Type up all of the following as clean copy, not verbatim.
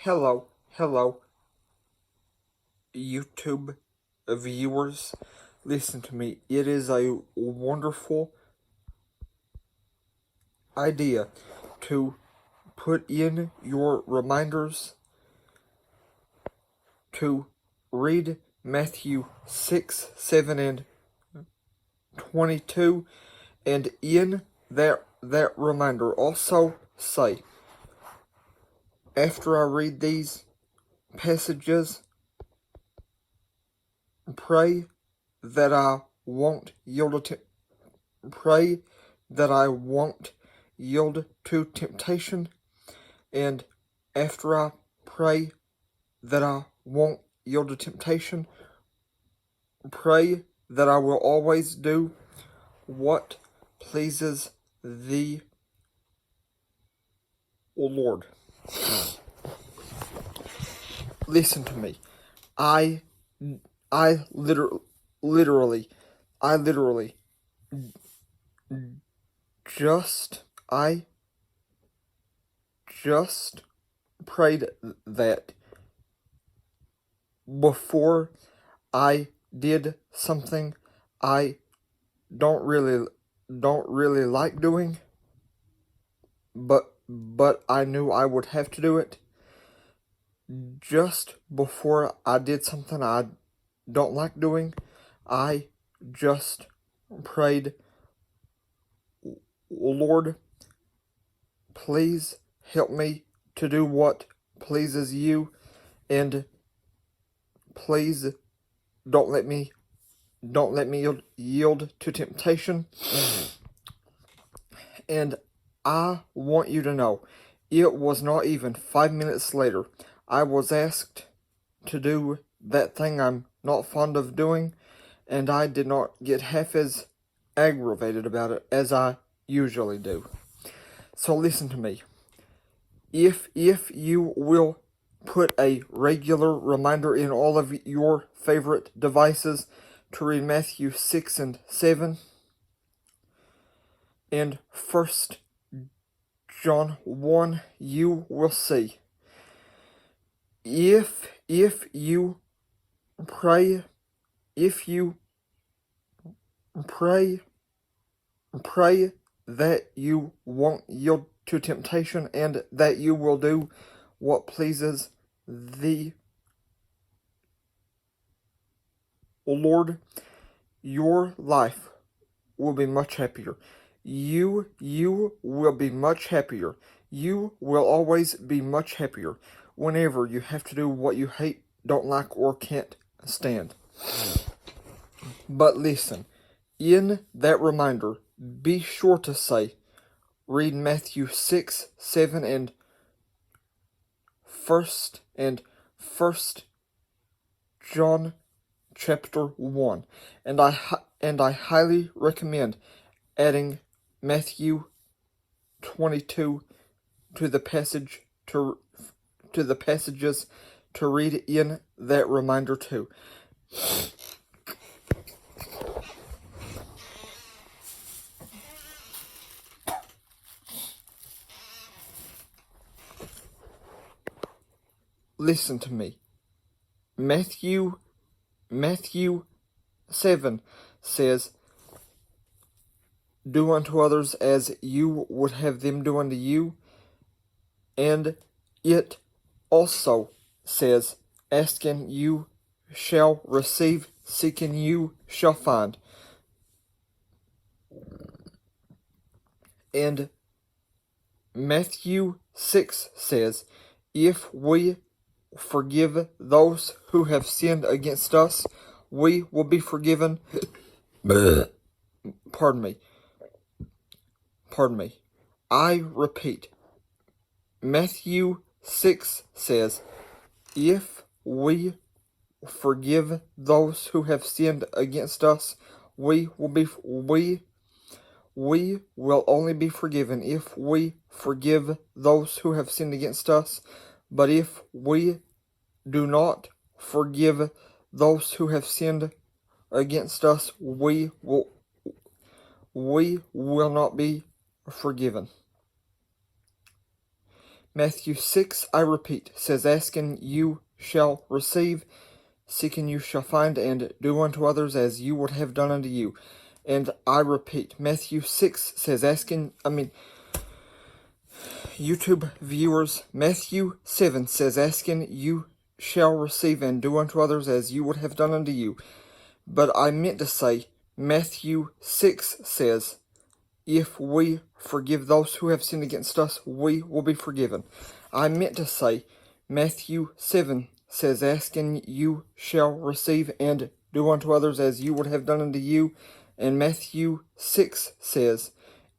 Hello, YouTube viewers. Listen to me. It is a wonderful idea to put in your reminders to read Matthew 6, 7, and 22, and in that reminder also say, after I read these passages, pray that I won't yield to temptation, and after I pray that I won't yield to temptation, pray that I will always do what pleases the Lord. Listen to me. I literally just prayed that before I did something I don't really like doing, but I knew I would have to do it. Just before I did something I don't like doing, I just prayed, Lord, please help me to do what pleases you, and please don't let me yield to temptation. And I want you to know, it was not even 5 minutes later I was asked to do that thing I'm not fond of doing, and I did not get half as aggravated about it as I usually do. So listen to me. If you will put a regular reminder in all of your favorite devices to read Matthew 6 and 7 and 1 John 1, you will see. If you pray that you won't yield to temptation and that you will do what pleases the Lord, your life will be much happier. You will be much happier. You will always be much happier whenever you have to do what you hate, don't like, or can't stand. But listen, in that reminder, be sure to say, read Matthew 6, 7, and 1 John chapter 1. And I highly recommend adding Matthew 22 to the passages to read in that reminder too. Listen to me. Matthew 7 says, do unto others as you would have them do unto you. And it also says, asking you shall receive, seeking you shall find. And Matthew 6 says, if we forgive those who have sinned against us, we will be forgiven. Pardon me. I repeat, Matthew 6 says, if we forgive those who have sinned against us, we will only be forgiven if we forgive those who have sinned against us. But if we do not forgive those who have sinned against us, we will not be forgiven. Matthew 6, I repeat, says, ask and you shall receive, seek and you shall find, and do unto others as you would have done unto you. And I repeat, Matthew 6 says, YouTube viewers, Matthew 7 says, asking you shall receive, and do unto others as you would have done unto you. But I meant to say, Matthew 6 says, if we forgive those who have sinned against us, we will be forgiven. I meant to say, Matthew 7 says, asking you shall receive, and do unto others as you would have done unto you. And Matthew 6 says,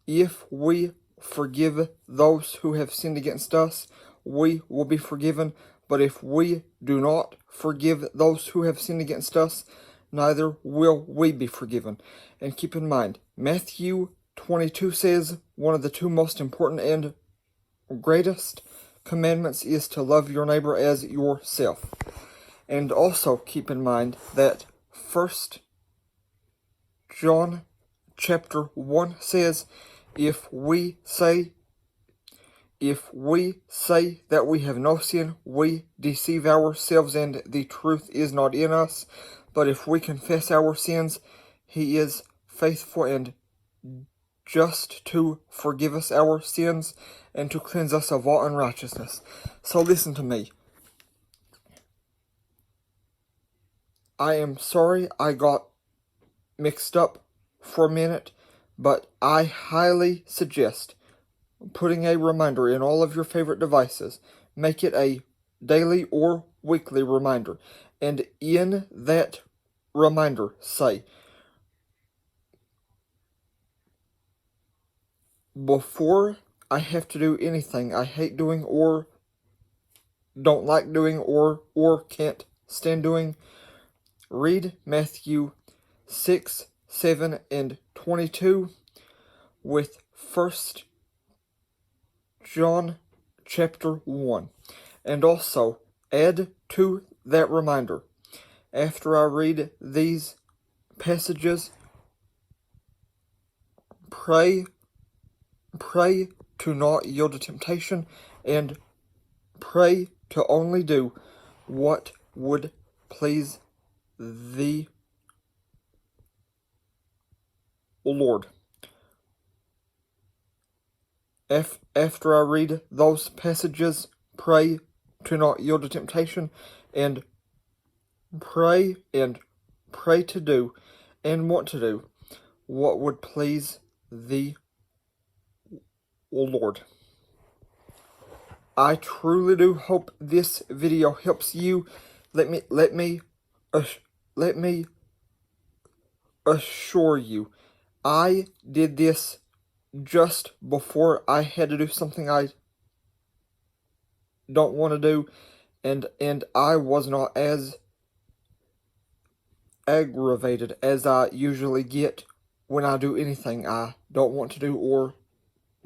if we forgive those who have sinned against us, we will be forgiven. But if we do not forgive those who have sinned against us, neither will we be forgiven. And keep in mind, Matthew 22 says one of the two most important and greatest commandments is to love your neighbor as yourself. And also keep in mind that 1 John chapter 1 says, if we say that we have no sin, we deceive ourselves and the truth is not in us. But if we confess our sins, he is faithful and just to forgive us our sins and to cleanse us of all unrighteousness. So listen to me. I am sorry I got mixed up for a minute, but I highly suggest putting a reminder in all of your favorite devices. Make it a daily or weekly reminder. And in that reminder, say, before I have to do anything I hate doing or don't like doing or can't stand doing, read Matthew 6, 7, and 22 with 1 John chapter 1. And also, add to that reminder, after I read these passages, pray to not yield to temptation, and pray to only do what would please the Lord. After I read those passages, pray to not yield to temptation, and pray to do and want to do what would please the Lord. I truly do hope this video helps you. Let me assure you, I did this just before I had to do something I don't want to do, and I was not as aggravated as I usually get when I do anything I don't want to do or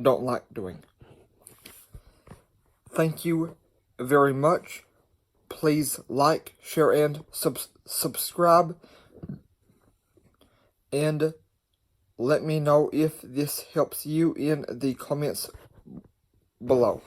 don't like doing. Thank you very much. Please like, share, and subscribe. And let me know if this helps you in the comments below.